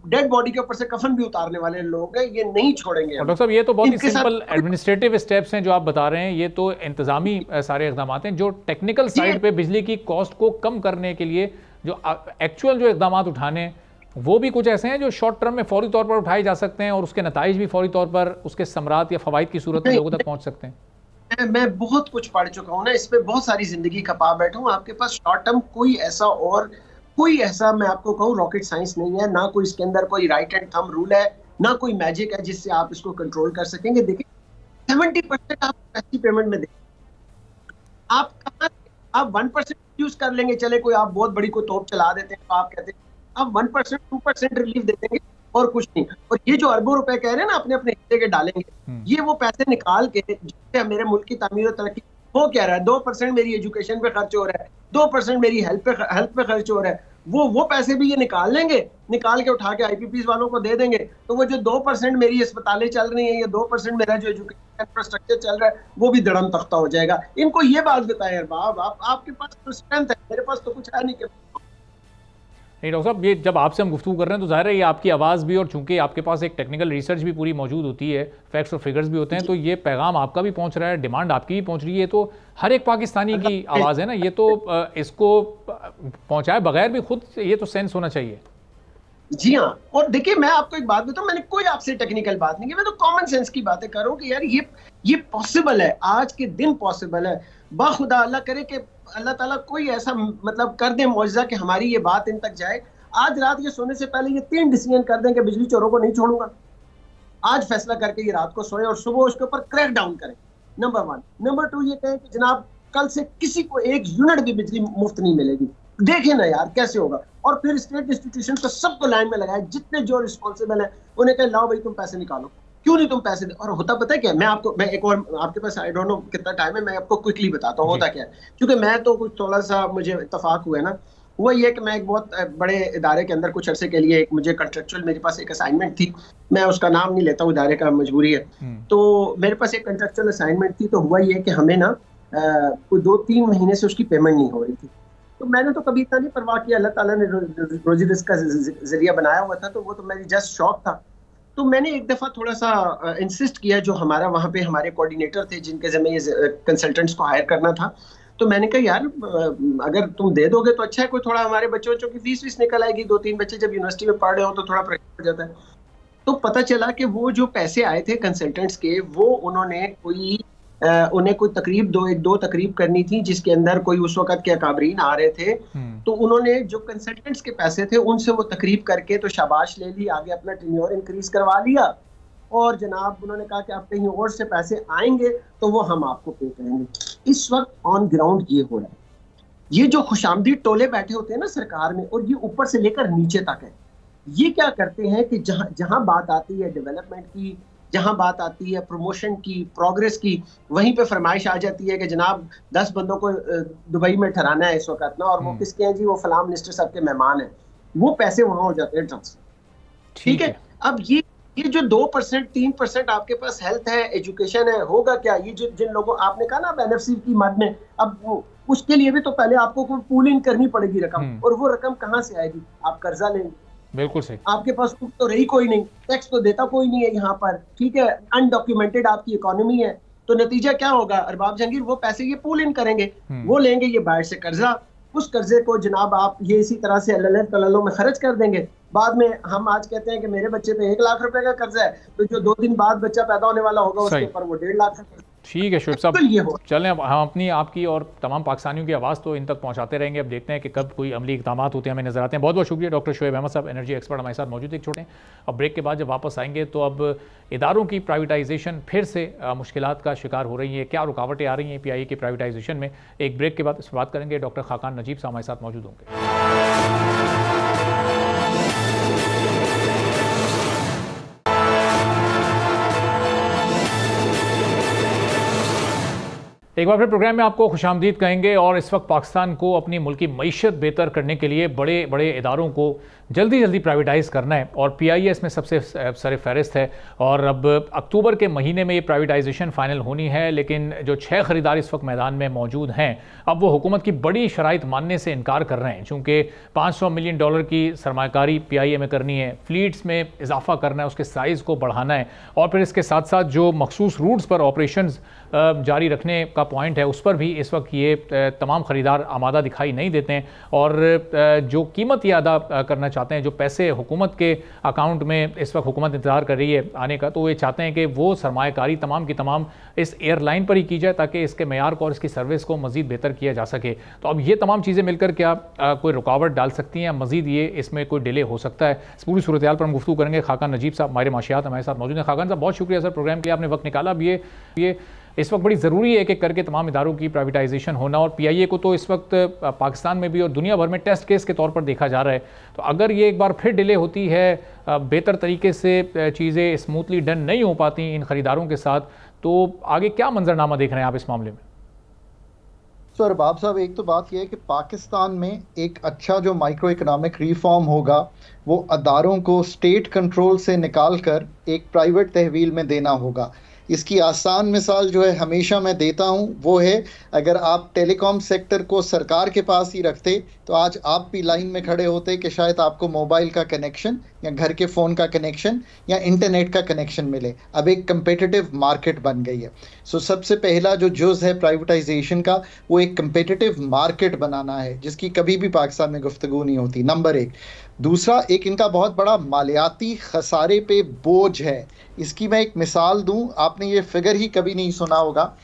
डेड बॉडी के ऊपर से कफन भी उतारने वाले लोग हैं, ये नहीं छोड़ेंगे। डॉक्टर साहब, ये तो बहुत ही सिंपल एडमिनिस्ट्रेटिव स्टेप्स हैं जो आप बता रहे हैं, ये तो इंतजामी सारे इकदाम हैं। जो टेक्निकल साइड पे बिजली की कॉस्ट को कम करने के लिए जो एक्चुअल जो इकदाम उठाने, वो भी कुछ ऐसे हैं जो शॉर्ट टर्म में फौरी तौर पर उठाए जा सकते हैं, और उसके नताइज भी फौरी तौर पर उसके समरात या फवाइद की सूरत में लोगों तक पहुंच सकते हैं। मैं बहुत कुछ पढ़ चुका हूँ ना, इस पे बहुत सारी जिंदगी खपा बैठा हूँ। आपके पास शॉर्ट टर्म कोई ऐसा मैं आपको कहूँ रॉकेट साइंस नहीं है, ना कोई इसके अंदर कोई राइट एंड थंब रूल है, ना कोई मैजिक है जिससे आप इसको कंट्रोल कर सकेंगे। देखिए 70% आप ऐसी पेमेंट में दें, आप 1% यूज कर लेंगे, चले कोई आप बहुत बड़ी को तोप चला देते हैं तो आप कहते हैं आप 1% 2% रिलीफ दे देंगे और कुछ नहीं। और ये जो अरबों रुपए कह रहे हैं ना अपने अपने हिस्से के डालेंगे, ये वो पैसे निकाल के जिससे मेरे मुल्क की तामीर और तरक्की हो क्या रहा है, 2% मेरी एजुकेशन पे खर्च हो रहा है, 2% मेरी हेल्थ पे खर्च हो रहा है, वो पैसे भी ये निकाल लेंगे, निकाल के उठा के आईपीपीज वालों को दे देंगे। तो वो जो 2% मेरी अस्पतालें चल रही हैं, ये 2% मेरा जो एजुकेशन इंफ्रास्ट्रक्चर चल रहा है वो भी धड़म तख्ता हो जाएगा। इनको ये बात बताएं यार बाब, आपके पास तो स्ट्रेंथ है, मेरे पास तो कुछ है नहीं। नहीं डॉक्टर साहब, ये जब आपसे हम गुफ्तगू कर रहे हैं तो ज़ाहिर है ये आपकी आवाज़ भी, और चूंकि आपके पास एक टेक्निकल रिसर्च भी पूरी मौजूद होती है, फैक्ट्स और फिगर्स भी होते हैं, तो ये पैगाम आपका भी पहुंच रहा है, डिमांड आपकी भी पहुंच रही है, तो हर एक पाकिस्तानी की आवाज़ है ना ये, तो इसको पहुंचाए बगैर भी खुद ये तो सेंस होना चाहिए। जी हाँ, और देखिए मैं आपको एक बात बताऊं, मैंने कोई आपसे टेक्निकल बात नहीं की, मैं तो कॉमन सेंस की बातें कर रहा हूं कि यार ये पॉसिबल है, आज के दिन पॉसिबल है। बाखुदा अल्लाह करे कि अल्लाह ताला कोई ऐसा मतलब कर दे मौजज़ा कि हमारी ये बात इन तक जाए। आज रात ये सोने से पहले ये 3 डिसीजन कर दें कि बिजली चोरों को नहीं छोड़ूंगा। आज फैसला करके ये रात को सोए और सुबह उसके ऊपर क्रैक डाउन करें, नंबर 1। नंबर 2 ये कहें कि जनाब कल से किसी को 1 यूनिट भी बिजली मुफ्त नहीं मिलेगी। देखें ना यार कैसे होगा। और फिर स्टेट इंस्टीट्यूशन को सबको लाइन में लगाए, जितने जो रिस्पॉन्सिबल है उन्हें कहें लाओ भाई तुम पैसे निकालो, क्यों नहीं तुम पैसे दे। और होता पता है क्या, मैं एक और आपके पास आई डोंट नो कितना टाइम है, मैं आपको क्विकली बताता हूँ होता क्या है, क्योंकि मैं तो कुछ थोड़ा सा मुझे इत्तेफाक हुआ है ना, वो ये कि मैं एक बहुत बड़े इदारे के अंदर कुछ अरसे के लिए एक मुझे कंट्रेक्चुअल मेरे पास एक असाइनमेंट थी, मैं उसका नाम नहीं लेता हूँ, इदारे का मजबूरी है। तो मेरे पास एक कंट्रेक्चुअल असाइनमेंट थी, तो हुआ ये कि हमें ना 2-3 महीने से उसकी पेमेंट नहीं हो रही थी। तो मैंने तो कभी इतना नहीं परवाह किया, अल्लाह ताला ने रोजी रिस्क का जरिया बनाया हुआ था, तो वो तो मेरी जस्ट शौक था। तो मैंने एक दफा थोड़ा सा इंसिस्ट किया, जो हमारा वहाँ पे हमारे कोऑर्डिनेटर थे जिनके ज़िम्मे ये कंसल्टेंट्स को हायर करना था, तो मैंने कहा यार अगर तुम दे दोगे तो अच्छा है, कोई थोड़ा हमारे बच्चों की फीस निकल आएगी, 2-3 बच्चे जब यूनिवर्सिटी में पढ़ रहे हो तो थोड़ा प्रेशर हो जाता है। तो पता चला कि वो जो पैसे आए थे कंसल्टेंट्स के, वो उन्होंने उन्हें कोई तकरीब दो तकरीब करनी थी जिसके अंदर कोई उस वक्त के अकाबरीन आ रहे थे, तो उन्होंने जो कंसल्टेंट्स के पैसे थे उनसे वो तकरीब करके तो शाबाश ले ली, आगे अपना टेन्योर इंक्रीज करवा लिया, और जनाब उन्होंने कहा कि आप कहीं और से पैसे आएंगे तो वो हम आपको पे करेंगे। इस वक्त ऑन ग्राउंड ये हो रहा है। ये जो खुशामदीद टोले बैठे होते हैं ना सरकार में, और ये ऊपर से लेकर नीचे तक है, ये क्या करते हैं कि जहां बात आती है डेवलपमेंट की, जहां बात आती है प्रमोशन की, प्रोग्रेस की, वहीं पे फरमाइश आ जाती है कि जनाब 10 बंदों को दुबई में ठहराना है इस वक्त ना, और वो किसके हैं जी, वो फलां मिनिस्टर साहब के मेहमान हैं, वो पैसे वहां हो जाते हैं ट्रांसफर। ठीक है, अब ये जो 2%, 3% आपके पास हेल्थ है, एजुकेशन है, होगा क्या? ये जो जिन लोगों आपने कहा ना एनएफसी की मद में, अब उसके लिए भी तो पहले आपको कोई पूलिंग करनी पड़ेगी रकम, और वो रकम कहाँ से आएगी? आप कर्जा लेंगे, बिल्कुल सही, आपके पास तो रही कोई नहीं, टैक्स तो देता कोई नहीं है यहाँ पर, ठीक है, अनडॉक्यूमेंटेड आपकी इकोनॉमी है, तो नतीजा क्या होगा? अरबाब जहांगीर वो पैसे ये पूल इन करेंगे, वो लेंगे ये बाहर से कर्जा, उस कर्जे को जनाब आप ये इसी तरह से अल्लाह में खर्च कर देंगे। बाद में हम आज कहते हैं कि मेरे बच्चे पे 1 लाख रुपए का कर्जा है, तो जो 2 दिन बाद बच्चा पैदा होने वाला होगा उसके ऊपर वो 1.5 लाख का। ठीक है शुएब साहब, चलें अब हम अपनी, आपकी और तमाम पाकिस्तानियों की आवाज़ तो इन तक पहुंचाते रहेंगे। अब देखते हैं कि कब कोई अमली इक़दाम होते हैं, हमें नजर आते हैं। बहुत बहुत शुक्रिया डॉक्टर शुएब अहमद साहब, एनर्जी एक्सपर्ट हमारे साथ मौजूद। एक छोटे अब ब्रेक के बाद जब वापस आएंगे तो अब इदारों की प्राइवेटाइजेशन फिर से मुश्किलात का शिकार हो रही है, क्या रुकावटें आ रही हैं PIA की प्राइवेटाइजेशन में, एक ब्रेक के बाद इस पर बात करेंगे। डॉक्टर खाकान नजीब साहब हमारे साथ मौजूद होंगे। एक बार फिर प्रोग्राम में आपको खुशामदीद कहेंगे, और इस वक्त पाकिस्तान को अपनी मुल्की मईशत बेहतर करने के लिए बड़े बड़े इदारों को जल्दी प्राइवेटाइज़ करना है, और PIA इसमें सबसे सर फहरिस्त है। और अब अक्टूबर के महीने में ये प्राइवेटाइजेशन फ़ाइनल होनी है, लेकिन जो 6 ख़रीदार इस वक्त मैदान में मौजूद हैं, अब वो हुकूमत की बड़ी शराइत मानने से इनकार कर रहे हैं, चूँकि $500 मिलियन की सरमाकारी PIA में करनी है, फ्लीट्स में इजाफा करना है, उसके साइज़ को बढ़ाना है, और फिर इसके साथ साथ जो मखसूस रूट्स पर ऑपरेशन जारी रखने का पॉइंट है उस पर भी इस वक्त ये तमाम ख़रीदार आमादा दिखाई नहीं देते हैं। और जो कीमत ये अदा करना चाहते हैं, जो पैसे हुकूमत के अकाउंट में इस वक्त हुकूमत इंतज़ार कर रही है आने का, तो ये चाहते हैं कि वो सरमायाकारी तमाम की तमाम इस एयरलाइन पर ही की जाए, ताकि इसके मेयार को और इसकी सर्विस को मज़ीद बेहतर किया जा सके। तो अब ये तमाम चीज़ें मिलकर क्या कोई रुकावट डाल सकती हैं, मज़ीद ये इसमें कोई डिले हो सकता है? इस पूरी सूरत हाल पर हम गुफ्तगू करेंगे। खाकान नजीब साहब माहिर माशियात हमारे साथ मौजूद हैं। खाकान साहब बहुत शुक्रिया सर, प्रोग्राम के लिए आपने वक्त निकाला। अब ये इस वक्त बड़ी ज़रूरी है एक करके तमाम इदारों की प्राइवेटाइजेशन होना, और PIA को तो इस वक्त पाकिस्तान में भी और दुनिया भर में टेस्ट केस के तौर पर देखा जा रहा है। तो अगर ये एक बार फिर डिले होती है, बेहतर तरीके से चीज़ें स्मूथली डन नहीं हो पाती इन ख़रीदारों के साथ, तो आगे क्या मंजरनामा देख रहे हैं आप इस मामले में? तो अरबाब साहब, एक तो बात यह है कि पाकिस्तान में एक अच्छा जो माइक्रो इकोनॉमिक रिफॉर्म होगा वो अदारों को स्टेट कंट्रोल से निकाल कर एक प्राइवेट तहवील में देना होगा। इसकी आसान मिसाल जो है हमेशा मैं देता हूँ वो है, अगर आप टेलीकॉम सेक्टर को सरकार के पास ही रखते तो आज आप भी लाइन में खड़े होते कि शायद आपको मोबाइल का कनेक्शन या घर के फ़ोन का कनेक्शन या इंटरनेट का कनेक्शन मिले। अब एक कंपेटिटिव मार्केट बन गई है। सो सबसे पहला जो जुज़ है प्राइवेटाइजेशन का, वो एक कंपेटिटिव मार्केट बनाना है, जिसकी कभी भी पाकिस्तान में गुफ्तगू नहीं होती, नंबर 1। दूसरा, एक इनका बहुत बड़ा मालियाती खसारे पे बोझ है। इसकी मैं एक मिसाल दूं, आपने ये फिगर ही कभी नहीं सुना होगा।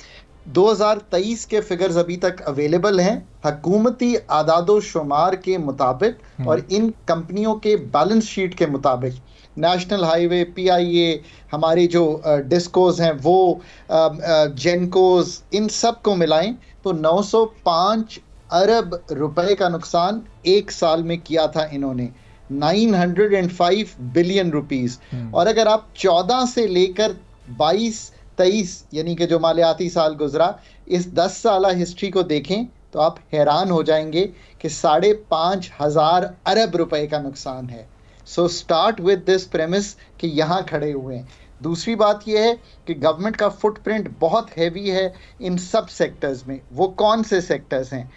2023 के फिगर्स अभी तक अवेलेबल हैं हकूमती आदादो शुमार के मुताबिक और इन कंपनियों के बैलेंस शीट के मुताबिक। नेशनल हाईवे, PIA, हमारे जो डिस्कोज हैं वो, जेनकोज, इन सब को मिलाएं तो 905 अरब रुपए का नुकसान एक साल में किया था इन्होंने, 905 बिलियन रुपीस। और अगर आप 14 से लेकर 22-23 यानी कि जो मालियाती साल गुजरा, इस 10 साला हिस्ट्री को देखें तो आप हैरान हो जाएंगे कि 5,500 अरब रुपए का नुकसान है। So start with this premise कि यहाँ खड़े हुए हैं। दूसरी बात यह है कि गवर्नमेंट का फुटप्रिंट बहुत हैवी है इन सब सेक्टर्स में। वो कौन से सेक्टर्स हैं?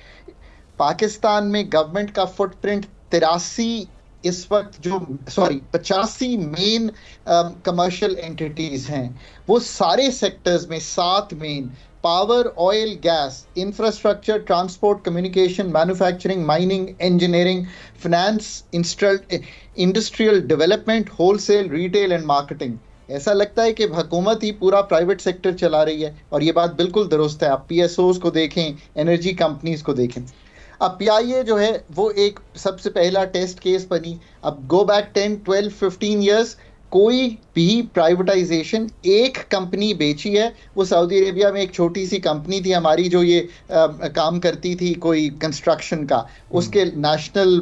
पाकिस्तान में गवर्नमेंट का फुटप्रिंट 85 मेन कमर्शियल एंटिटीज हैं। वो सारे सेक्टर्स में 7 main power, oil, gas, infrastructure, transport, communication, manufacturing, mining, engineering, finance, industrial development, wholesale, retail and marketing. ऐसा लगता है कि हुकूमत ही पूरा प्राइवेट सेक्टर चला रही है, और ये बात बिल्कुल दुरुस्त है। आप PSOs को देखें, एनर्जी कंपनीज को देखें। अब PIA जो है वो एक सबसे पहला टेस्ट केस बनी। अब गो बैक 10, 12, 15 ईयर्स, कोई भी प्राइवेटाइजेशन एक कंपनी बेची है, वो सऊदी अरेबिया में एक छोटी सी कंपनी थी हमारी जो ये काम करती थी कोई कंस्ट्रक्शन का, उसके नेशनल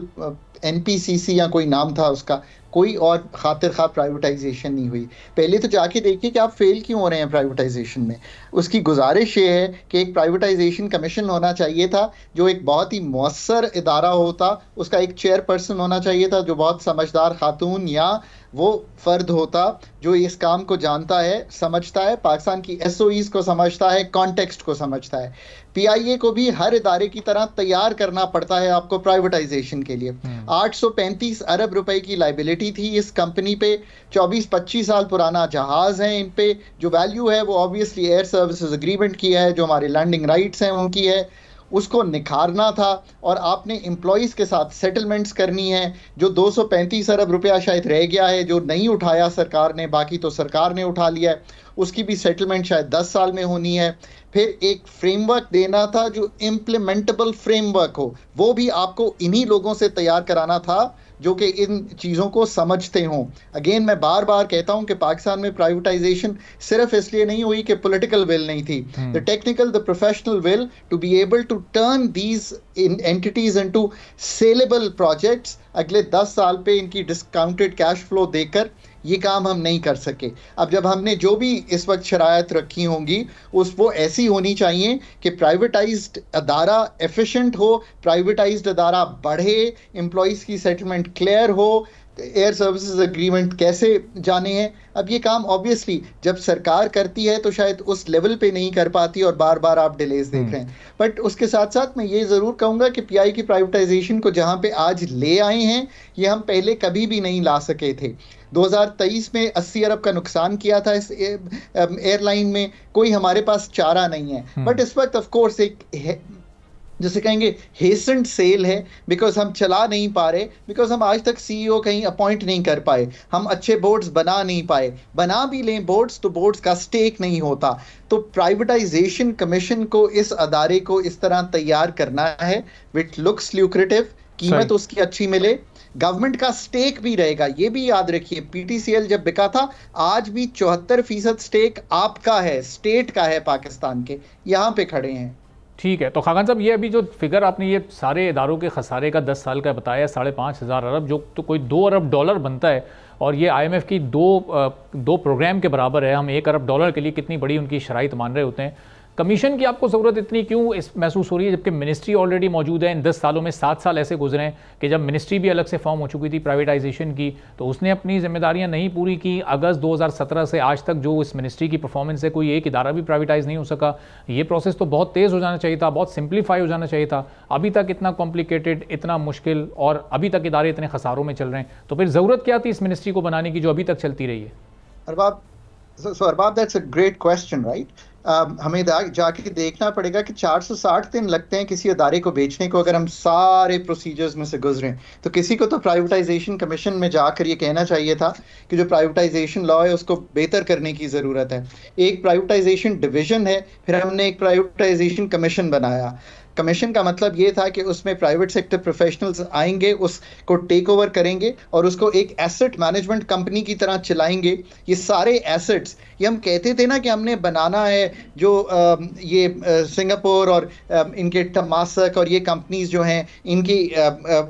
NPCC या कोई नाम था उसका, कोई और खातिर खा प्राइवेटाइजेशन नहीं हुई। पहले तो जाके देखिए कि आप फेल क्यों हो रहे हैं प्राइवेटाइजेशन में। उसकी गुजारिश ये है कि एक प्राइवेटाइजेशन कमीशन होना चाहिए था जो एक बहुत ही मौसर इदारा होता, उसका एक चेयरपर्सन होना चाहिए था जो बहुत समझदार खातून या वो फर्द होता जो इस काम को जानता है, समझता है, पाकिस्तान की SOEs को समझता है, कॉन्टेक्स्ट को समझता है। PIA को भी हर इदारे की तरह तैयार करना पड़ता है आपको प्राइवेटाइजेशन के लिए। 835 अरब रुपए की लाइबिलिटी थी इस कंपनी पे, 24-25 साल पुराना जहाज है इन पे, जो वैल्यू है वो ऑब्वियसली एयर सर्विसेज एग्रीमेंट की है, जो हमारे लैंडिंग राइट्स हैं उनकी है, उसको निखारना था। और आपने एम्प्लॉयज़ के साथ सेटलमेंट्स करनी है, जो 235 अरब रुपया शायद रह गया है जो नहीं उठाया सरकार ने, बाकी तो सरकार ने उठा लिया है, उसकी भी सेटलमेंट शायद 10 साल में होनी है। फिर एक फ्रेमवर्क देना था जो इम्प्लीमेंटेबल फ्रेमवर्क हो, वो भी आपको इन्हीं लोगों से तैयार कराना था जो कि इन चीज़ों को समझते हों। अगेन मैं बार बार कहता हूं कि पाकिस्तान में प्राइवेटाइजेशन सिर्फ इसलिए नहीं हुई कि पॉलिटिकल विल नहीं थी, the technical, the professional will to be able to turn these entities into saleable projects. अगले 10 साल पे इनकी डिस्काउंटेड कैश फ्लो देकर ये काम हम नहीं कर सके। अब जब हमने जो भी इस वक्त शरायत रखी होंगी वो ऐसी होनी चाहिए कि प्राइवेटाइज्ड अदारा एफिशिएंट हो, प्राइवेटाइज्ड अदारा बढ़े, एम्प्लॉइज़ की सेटलमेंट क्लियर हो, एयर सर्विसेज एग्रीमेंट कैसे जाने हैं। अब ये काम ऑब्वियसली जब सरकार करती है तो शायद उस लेवल पे नहीं कर पाती और बार बार आप डिलेज देख रहे हैं। बट उसके साथ साथ मैं ये ज़रूर कहूँगा कि PI की प्राइवेटाइजेशन को जहाँ पे आज ले आए हैं ये हम पहले कभी भी नहीं ला सके थे। 2023 में 80 अरब का नुकसान किया था इस एयरलाइन में, कोई हमारे पास चारा नहीं है। बट इस वक्त ऑफ कोर्स एक जैसे कहेंगे हेस्टेंड सेल है, बिकॉज हम चला नहीं पा रहे, बिकॉज हम आज तक CEO कहीं अपॉइंट नहीं कर पाए, हम अच्छे बोर्ड्स बना नहीं पाए, बना भी लें बोर्ड्स तो बोर्ड्स का स्टेक नहीं होता। तो प्राइवेटाइजेशन कमीशन को, इस अदारे को इस तरह तैयार करना है विच लुक्स ल्यूक्रेटिव, कीमत उसकी अच्छी मिले, गवर्नमेंट का स्टेक भी रहेगा। ये भी याद रखिए PTCL जब बिका था, आज भी 74% स्टेक आपका है, स्टेट का है, पाकिस्तान के, यहाँ पे खड़े हैं। ठीक है, तो खान साहब ये अभी जो फिगर आपने ये सारे इदारों के खसारे का 10 साल का बताया, 5,500 अरब, जो तो कोई $2 अरब बनता है, और ये IMF की दो प्रोग्राम के बराबर है। हम $1 अरब के लिए कितनी बड़ी उनकी शराइत मान रहे होते हैं। कमीशन की आपको ज़रूरत इतनी क्यों महसूस हो रही है, जबकि मिनिस्ट्री ऑलरेडी मौजूद है। इन 10 सालों में 7 साल ऐसे गुजरे हैं कि जब मिनिस्ट्री भी अलग से फॉर्म हो चुकी थी प्राइवेटाइजेशन की, तो उसने अपनी जिम्मेदारियां नहीं पूरी की। अगस्त 2017 से आज तक जो इस मिनिस्ट्री की परफॉर्मेंस है, कोई एक इदारा भी प्राइवेटाइज नहीं हो सका। ये प्रोसेस तो बहुत तेज़ हो जाना चाहिए था, बहुत सिंप्लीफाई हो जाना चाहिए था। अभी तक इतना कॉम्प्लिकेटेड, इतना मुश्किल, और अभी तक इदारे इतने खसारों में चल रहे हैं, तो फिर ज़रूरत क्या थी इस मिनिस्ट्री को बनाने की जो अभी तक चलती रही है? Arbab, that's a great question, right. हमें जाके देखना पड़ेगा कि 460 दिन लगते हैं किसी अदारे को बेचने को, अगर हम सारे प्रोसीजर्स में से गुजरें। तो किसी को तो प्राइवेटाइजेशन कमीशन में जाकर ये कहना चाहिए था कि जो प्राइवेटाइजेशन लॉ है उसको बेहतर करने की ज़रूरत है। एक प्राइवेटाइजेशन डिवीज़न है, फिर हमने एक प्राइवेटाइजेशन कमीशन बनाया। कमीशन का मतलब ये था कि उसमें प्राइवेट सेक्टर प्रोफेशनल्स आएंगे, उसको टेक ओवर करेंगे और उसको एक एसेट मैनेजमेंट कंपनी की तरह चलाएंगे। ये सारे एसेट्स, ये हम कहते थे ना कि हमने बनाना है जो ये सिंगापुर और इनके टमासक और ये कंपनीज जो हैं इनकी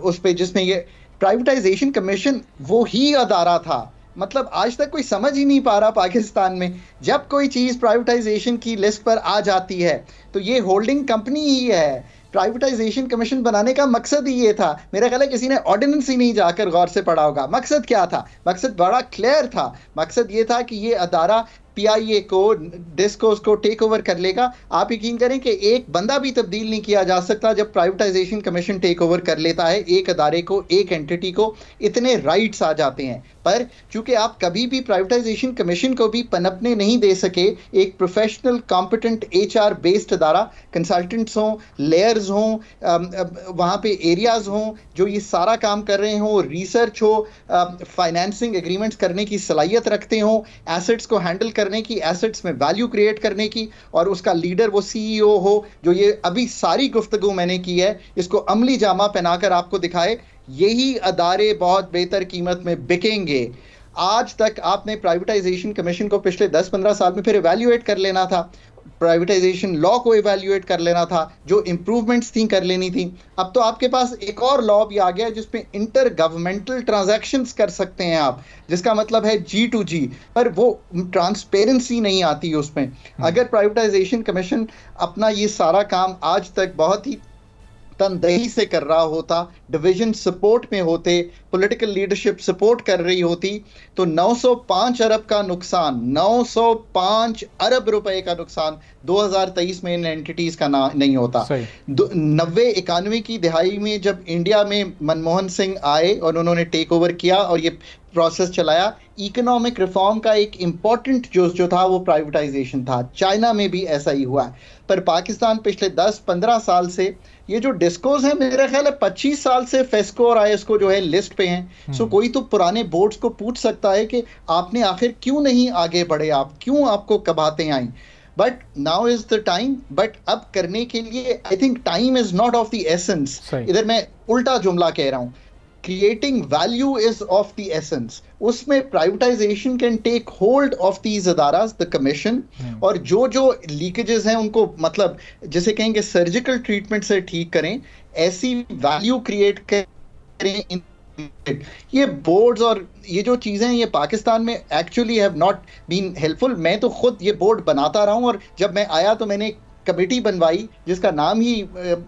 उस पे, जिसमें ये प्राइवेटाइजेशन कमीशन वो ही अदारा था। मतलब आज तक कोई समझ ही नहीं पा रहा पाकिस्तान में, जब कोई चीज़ प्राइवेटाइजेशन की लिस्ट पर आ जाती है तो ये होल्डिंग कंपनी ही है। प्राइवेटाइजेशन कमीशन बनाने का मकसद ही ये था। मेरा ख्याल है किसी ने ऑर्डिनेंस ही नहीं जाकर गौर से पढ़ा होगा। मकसद क्या था? मकसद बड़ा क्लियर था। मकसद ये था कि ये अदारा पीआईए को, डिस्कोस को टेक ओवर कर लेगा। आप यकीन करें कि एक बंदा भी तब्दील नहीं किया जा सकता जब प्राइवेटाइजेशन कमीशन टेक ओवर कर लेता है एक अदारे को, एक एंटिटी को, इतने राइट्स आ जाते हैं। पर चूंकि आप कभी भी प्राइवेटाइजेशन कमीशन को भी पनपने नहीं दे सके, एक प्रोफेशनल कॉम्पिटेंट एचआर बेस्ड अदारा, कंसल्टेंट्स हों, लेयर्स हों, वहाँ पे एरियाज हों जो ये सारा काम कर रहे हों, रिसर्च हो, फाइनेंसिंग एग्रीमेंट्स करने की सलाहियत रखते हों, एसेट्स को हैंडल करने की, एसेट्स में वैल्यू क्रिएट करने की, और उसका लीडर वो सीईओ हो जो ये अभी सारी गुफ्तगू मैंने की है इसको अमली जामा पहनाकर आपको दिखाए, यही अदारे बहुत बेहतर कीमत में बिकेंगे। आज तक आपने प्राइवेटाइजेशन कमीशन को पिछले 10-15 साल में फिर इवैल्यूएट कर लेना था, प्राइवेटाइजेशन लॉ को इवैल्यूएट कर लेना था, जो इंप्रूवमेंट्स थी कर लेनी थी। अब तो आपके पास एक और लॉ भी आ गया जिसमें इंटर गवर्नमेंटल ट्रांजैक्शंस कर सकते हैं आप, जिसका मतलब है G2G, पर वो ट्रांसपेरेंसी नहीं आती उसमें। अगर प्राइवेटाइजेशन कमीशन अपना ये सारा काम आज तक बहुत ही तनदेही से कर रहा होता, डिवीजन सपोर्ट में होते, पॉलिटिकल लीडरशिप सपोर्ट कर रही होती, तो 905 अरब का नुकसान, 905 अरब रुपए का नुकसान 2023 में इन एंटिटीज का नहीं होता। 91 की दिहाई में जब इंडिया में मनमोहन सिंह आए और उन्होंने टेक ओवर किया और ये प्रोसेस चलाया, इकोनॉमिक रिफॉर्म का एक इम्पॉर्टेंट जो था वो प्राइवेटाइजेशन था। चाइना में भी ऐसा ही हुआ है, पर पाकिस्तान पिछले 10-15 साल से ये जो डिस्कोस है, मेरा ख्याल है 25 साल से फेस्को और आईएसको जो है लिस्ट पे हैं। सो कोई तो पुराने बोर्ड्स को पूछ सकता है कि आपने आखिर क्यों नहीं आगे बढ़े, आप क्यों, आपको कबातें आई। But now is the time, but अब करने के लिए I think time is not of the essence. इधर मैं उल्टा जुमला कह रहा हूं, creating value is of the essence. उसमें privatization can take hold of these adaras, the commission, और जो लीकेजेस हैं उनको मतलब जैसे कहेंगे सर्जिकल ट्रीटमेंट से ठीक करें, ऐसी वैल्यू क्रिएट करें। ये बोर्ड्स और ये जो चीज़ें ये पाकिस्तान में actually have not been helpful. मैं तो खुद ये बोर्ड बनाता रहा हूँ, और जब मैं आया तो मैंने कमेटी बनवाई जिसका नाम ही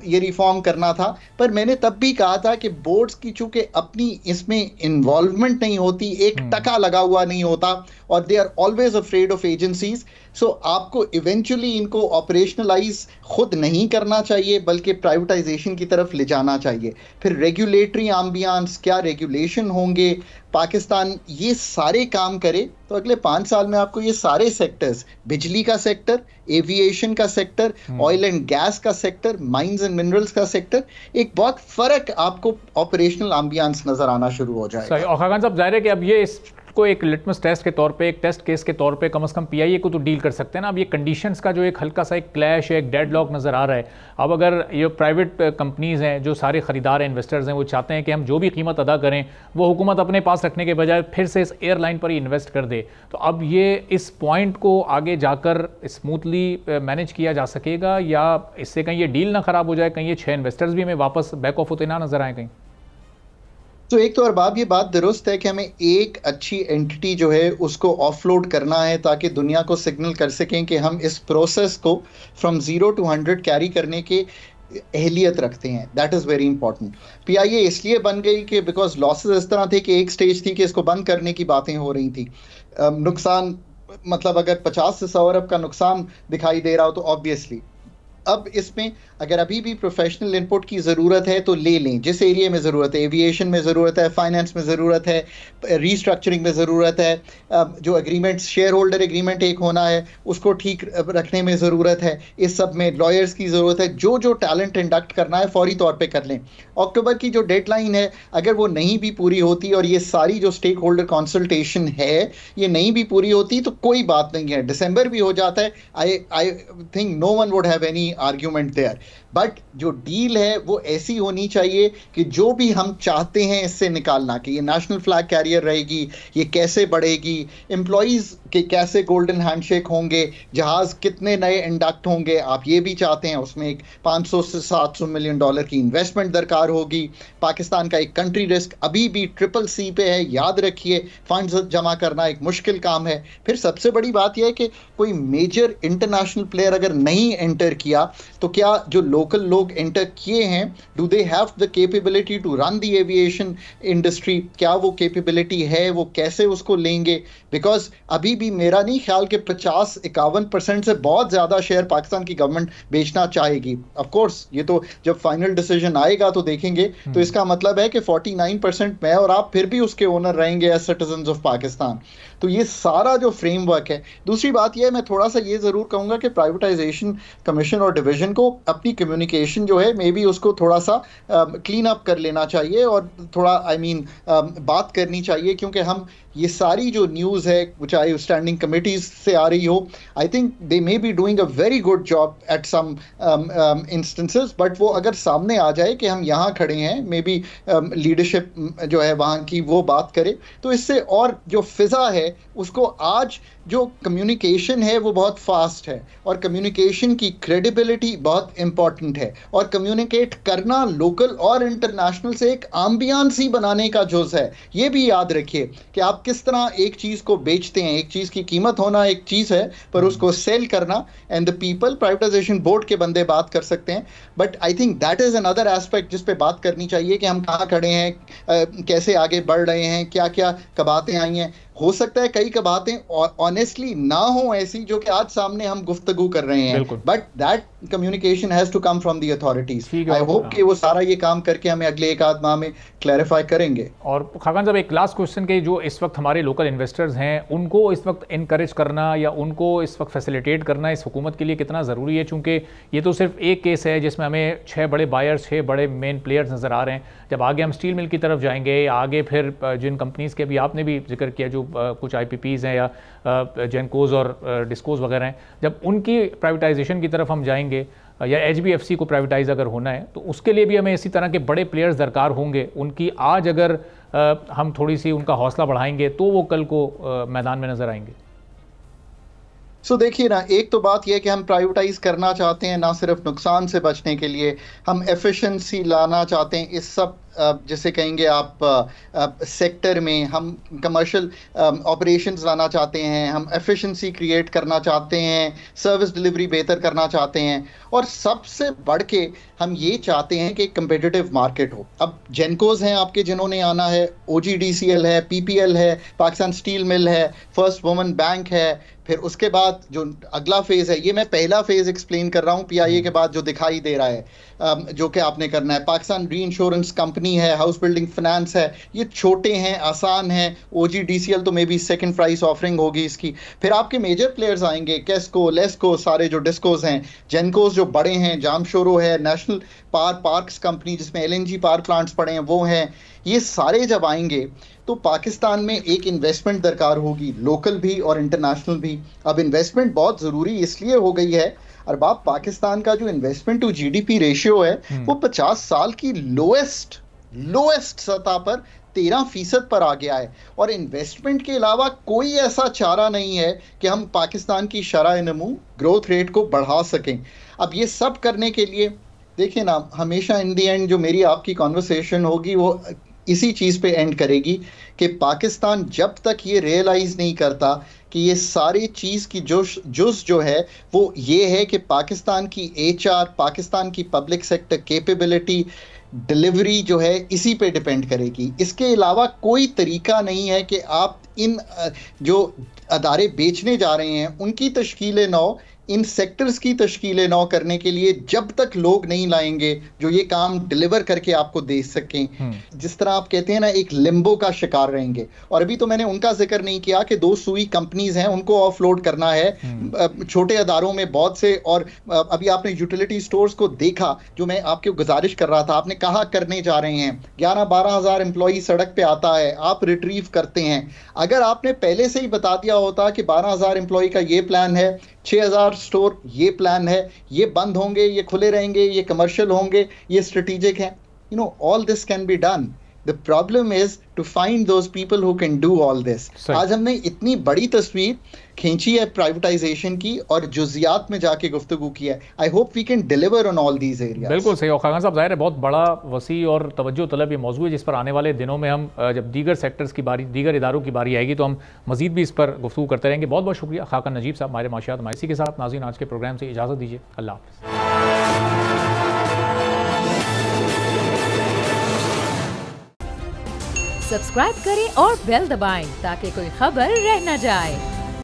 ये रिफॉर्म करना था, पर मैंने तब भी कहा था कि बोर्ड्स की चूंकि अपनी इसमें इन्वॉल्वमेंट नहीं होती, एक टका लगा हुआ नहीं होता, और they are always afraid of agencies. So आपको इवेंचुअली इनको ऑपरेशनलाइज खुद नहीं करना चाहिए, बल्कि प्राइवेटाइजेशन की तरफ ले जाना चाहिए। फिर रेगुलेटरी एम्बियंस, क्या रेगुलेशन होंगे, पाकिस्तान ये सारे काम करे तो अगले 5 साल में आपको ये सारे सेक्टर्स, बिजली का सेक्टर, एविएशन का सेक्टर, ऑयल एंड गैस का सेक्टर, माइंस एंड मिनरल्स का सेक्टर, एक बहुत फर्क आपको ऑपरेशनल एम्बियंस नजर आना शुरू हो जाएगा। सही। और खान साहब, जाहिर है कि अब ये इसको एक लिटमस टेस्ट के तौर पे, एक टेस्ट केस के तौर पे कम से कम पीआईए को तो डील कर सकते हैं ना। अब ये कंडीशंस का जो एक हल्का सा एक क्लैश है, एक डेडलॉक नज़र आ रहा है। अब अगर ये प्राइवेट कंपनीज़ हैं, जो सारे ख़रीदार हैं, इन्वेस्टर्स हैं, वो चाहते हैं कि हम जो भी कीमत अदा करें वो हुकूमत अपने पास रखने के बजाय फिर से इस एयरलाइन पर ही इन्वेस्ट कर दे, तो अब ये इस पॉइंट को आगे जाकर स्मूथली मैनेज किया जा सकेगा, या इससे कहीं ये डील ना ख़राब हो जाए, कहीं ये 6 इन्वेस्टर्स भी हमें वापस बैक ऑफ होते ना नज़र आए कहीं? तो एक तो अरबाब ये बात दुरुस्त है कि हमें एक अच्छी एंटिटी जो है उसको ऑफलोड करना है ताकि दुनिया को सिग्नल कर सकें कि हम इस प्रोसेस को फ्रॉम 0 to 100 कैरी करने के अहलियत रखते हैं। That is very important. PIA इसलिए बन गई कि बिकॉज लॉसेस इस तरह थे कि एक स्टेज थी कि इसको बंद करने की बातें हो रही थी। नुकसान मतलब अगर 50 से 100 अरब का नुकसान दिखाई दे रहा हो तो ऑब्वियसली अब इसमें अगर अभी भी प्रोफेशनल इनपुट की ज़रूरत है तो ले लें, जिस एरिया में ज़रूरत है, एविएशन में ज़रूरत है, फाइनेंस में ज़रूरत है, रीस्ट्रक्चरिंग में ज़रूरत है, जो एग्रीमेंट्स, शेयर होल्डर एग्रीमेंट एक होना है उसको ठीक रखने में ज़रूरत है, इस सब में लॉयर्स की ज़रूरत है। जो टैलेंट इंडक्ट करना है फौरी तौर पर कर लें। अक्टूबर की जो डेडलाइन है अगर वो नहीं भी पूरी होती और ये सारी जो स्टेक होल्डर कंसल्टेशन है ये नहीं भी पूरी होती तो कोई बात नहीं है, दिसंबर भी हो जाता है। I think no one would have any argument there. But जो डील है वो ऐसी होनी चाहिए कि जो भी हम चाहते हैं इससे निकालना, कि ये नेशनल फ्लैग कैरियर रहेगी, ये कैसे बढ़ेगी, एम्प्लॉइज़ के कैसे गोल्डन हैंडशेक होंगे, जहाज़ कितने नए इंडक्ट होंगे, आप ये भी चाहते हैं, उसमें एक 500 से 700 मिलियन डॉलर की इन्वेस्टमेंट दरकार होगी। पाकिस्तान का एक कंट्री रिस्क अभी भी CCC पे है, याद रखिए, फंड्स जमा करना एक मुश्किल काम है। फिर सबसे बड़ी बात यह है कि कोई मेजर इंटरनेशनल प्लेयर अगर नहीं एंटर किया तो क्या जो लोकल लोग एंटर किए हैं, do they have the capability to run the aviation industry, क्या वो कैपेबिलिटी है, वो कैसे उसको लेंगे? बिकॉज अभी भी मेरा नहीं ख्याल कि 50-51% से बहुत ज़्यादा शेयर पाकिस्तान की गवर्नमेंट बेचना चाहेगी। ऑफ कोर्स ये तो जब फाइनल डिसीजन आएगा तो देखेंगे, तो इसका मतलब है कि 49% मैं और आप फिर भी उसके ओनर रहेंगे एज सिटीजन ऑफ पाकिस्तान। तो ये सारा जो फ्रेमवर्क है। दूसरी बात यह है, मैं थोड़ा सा ये ज़रूर कहूँगा कि प्राइवेटाइजेशन कमीशन और डिवीज़न को अपनी कम्युनिकेशन जो है मे बी उसको थोड़ा सा क्लीन अप कर लेना चाहिए और थोड़ा बात करनी चाहिए, क्योंकि हम ये सारी जो न्यूज़ है चाहे स्टैंडिंग कमेटीज से आ रही हो, I think they may be doing a very good job at some instances, but वो अगर सामने आ जाए कि हम यहाँ खड़े हैं, मे बी लीडरशिप जो है वहाँ की वो बात करे, तो इससे और जो फिज़ा है उसको, आज जो कम्युनिकेशन है वो बहुत फास्ट है और कम्युनिकेशन की क्रेडिबिलिटी बहुत इंपॉर्टेंट है, और कम्युनिकेट करना लोकल और इंटरनेशनल से एक एम्बियंस ही बनाने का जुज़ है। ये भी याद रखिए कि आप किस तरह एक चीज़ को बेचते हैं। एक चीज़ की कीमत होना एक चीज़ है, पर उसको सेल करना, and the people, privatisation board के बंदे बात कर सकते हैं, but I think that is another aspect जिस पे बात करनी चाहिए कि हम कहाँ खड़े हैं, कैसे आगे बढ़ रहे हैं, क्या क्या कबातें आई हैं। हो सकता है कई कबातें ऑनेस्टली ना हो ऐसी जो कि आज सामने हम गुफ्तगू कर रहे हैं, but that communication has to come from the authorities. I hope कि वो सारा ये काम करके हमें अगले एक आध माह में क्लैरिफाई करेंगे। और खाकान साहब, एक लास्ट क्वेश्चन के, जो इस वक्त हमारे लोकल इन्वेस्टर्स हैं उनको इस वक्त इनकरेज करना या उनको इस वक्त फैसिलिटेट करना इस हुकूमत के लिए कितना ज़रूरी है? चूँकि ये तो सिर्फ एक केस है जिसमें हमें 6 बड़े बायर्स, 6 बड़े मेन प्लेयर्स नज़र आ रहे हैं। जब आगे हम स्टील मिल की तरफ जाएंगे, आगे फिर जिन कंपनीज़ के भी आपने भी जिक्र किया, जो कुछ IPPs हैं या जेनकोज और डिस्कोज वगैरह हैं, जब उनकी प्राइवेटाइजेशन की तरफ हम जाएंगे या HBFC को प्राइवेटाइज अगर होना है, तो उसके लिए भी हमें इसी तरह के बड़े प्लेयर्स दरकार होंगे। उनकी आज अगर हम थोड़ी सी उनका हौसला बढ़ाएंगे तो वो कल को मैदान में नज़र आएंगे। सो देखिए ना, एक तो बात यह है कि हम प्राइवेटाइज करना चाहते हैं ना सिर्फ नुकसान से बचने के लिए, हम एफिशिएंसी लाना चाहते हैं इस सब जिसे कहेंगे आप सेक्टर में, हम कमर्शियल ऑपरेशंस लाना चाहते हैं, हम एफिशिएंसी क्रिएट करना चाहते हैं, सर्विस डिलीवरी बेहतर करना चाहते हैं, और सबसे बढ़ के हम ये चाहते हैं कि कंपेटिटिव मार्केट हो। अब जेनकोज हैं आपके जिन्होंने आना है, OGDCL है, PPL है, पाकिस्तान स्टील मिल है, फर्स्ट वुमेन बैंक है, फिर उसके बाद जो अगला फेज़ है, ये मैं पहला फेज़ एक्सप्लेन कर रहा हूँ, PIA के बाद जो दिखाई दे रहा है, जो कि आपने करना है, पाकिस्तान री इंश्योरेंस कंपनी है, हाउस बिल्डिंग फाइनेंस है, ये छोटे हैं, आसान हैं। OGDCL तो may be second price offering होगी इसकी। फिर आपके मेजर प्लेयर्स आएंगे, केस्को, लेस्को, सारे जो डिस्कोज हैं, जेनकोज जो बड़े हैं, जामशोरो है, नेशनल पार्क्स कंपनी जिसमें LNG पावर प्लांट्स पड़े हैं वो हैं। ये सारे जब आएंगे तो पाकिस्तान में एक इन्वेस्टमेंट दरकार होगी, लोकल भी और इंटरनेशनल भी। अब इन्वेस्टमेंट बहुत ज़रूरी इसलिए हो गई है, और बाप पाकिस्तान का जो इन्वेस्टमेंट टू GDP रेशियो है वो 50 साल की लोएस्ट सतह पर 13% पर आ गया है, और इन्वेस्टमेंट के अलावा कोई ऐसा चारा नहीं है कि हम पाकिस्तान की शरह नमू ग्रोथ रेट को बढ़ा सकें। अब ये सब करने के लिए देखिए ना, हमेशा इन दी एंड जो मेरी आपकी कॉन्वर्सेशन होगी वो इसी चीज़ पे एंड करेगी कि पाकिस्तान जब तक ये रियलाइज़ नहीं करता कि ये सारी चीज़ की जुज़ जो है वो ये है कि पाकिस्तान की HR, पाकिस्तान की पब्लिक सेक्टर कैपेबिलिटी, डिलीवरी जो है इसी पे डिपेंड करेगी। इसके अलावा कोई तरीका नहीं है कि आप इन जो अदारे बेचने जा रहे हैं उनकी तश्कील नौ, इन सेक्टर्स की तश्कील नौ करने के लिए जब तक लोग नहीं लाएंगे जो ये काम डिलीवर करके आपको दे सकें, जिस तरह आप कहते हैं ना, एक लिम्बो का शिकार रहेंगे। और अभी तो मैंने उनका जिक्र नहीं किया कि 2 सुई कंपनीज हैं, उनको ऑफलोड करना है छोटे अदारों में बहुत से। और अभी आपने यूटिलिटी स्टोर्स को देखा, जो मैं आपकी गुजारिश कर रहा था, आपने कहा करने जा रहे हैं, 11-12 हज़ार एम्प्लॉई सड़क पे आता है, आप रिट्रीव करते हैं। अगर आपने पहले से ही बता दिया होता कि 12 हज़ार एम्प्लॉई का ये प्लान है, 6,000 स्टोर ये प्लान है, ये बंद होंगे, ये खुले रहेंगे, ये कमर्शियल होंगे, ये स्ट्रेटेजिक हैं, all this can be done. The problem is to find those people who can do all this. आज हमने इतनी बड़ी तस्वीर खींची है प्राइवेटाइजेशन की और जुजियात में जाके गुफ्तगू की है। I hope we can deliver on all these areas. बिल्कुल सही। और खान साहब, जाहिर है बहुत बड़ा, वसी और तवज्जो तलब ये मौजूद है जिस पर आने वाले दिनों में हम जब दीगर सेक्टर्स की बारी, दीगर इदारों की बारी आएगी तो हम मजीद भी इस पर गुफ्तगू करते रहेंगे। बहुत बहुत शुक्रिया खाकान नजीब साहब, हमारे माशियात माइसी के साथ। नाज़रीन, आज के प्रोग्राम से इजाज़त दीजिए। अल्लाह हाफ़िज़। सब्सक्राइब करें और बेल दबाएं ताकि कोई खबर रह न जाए।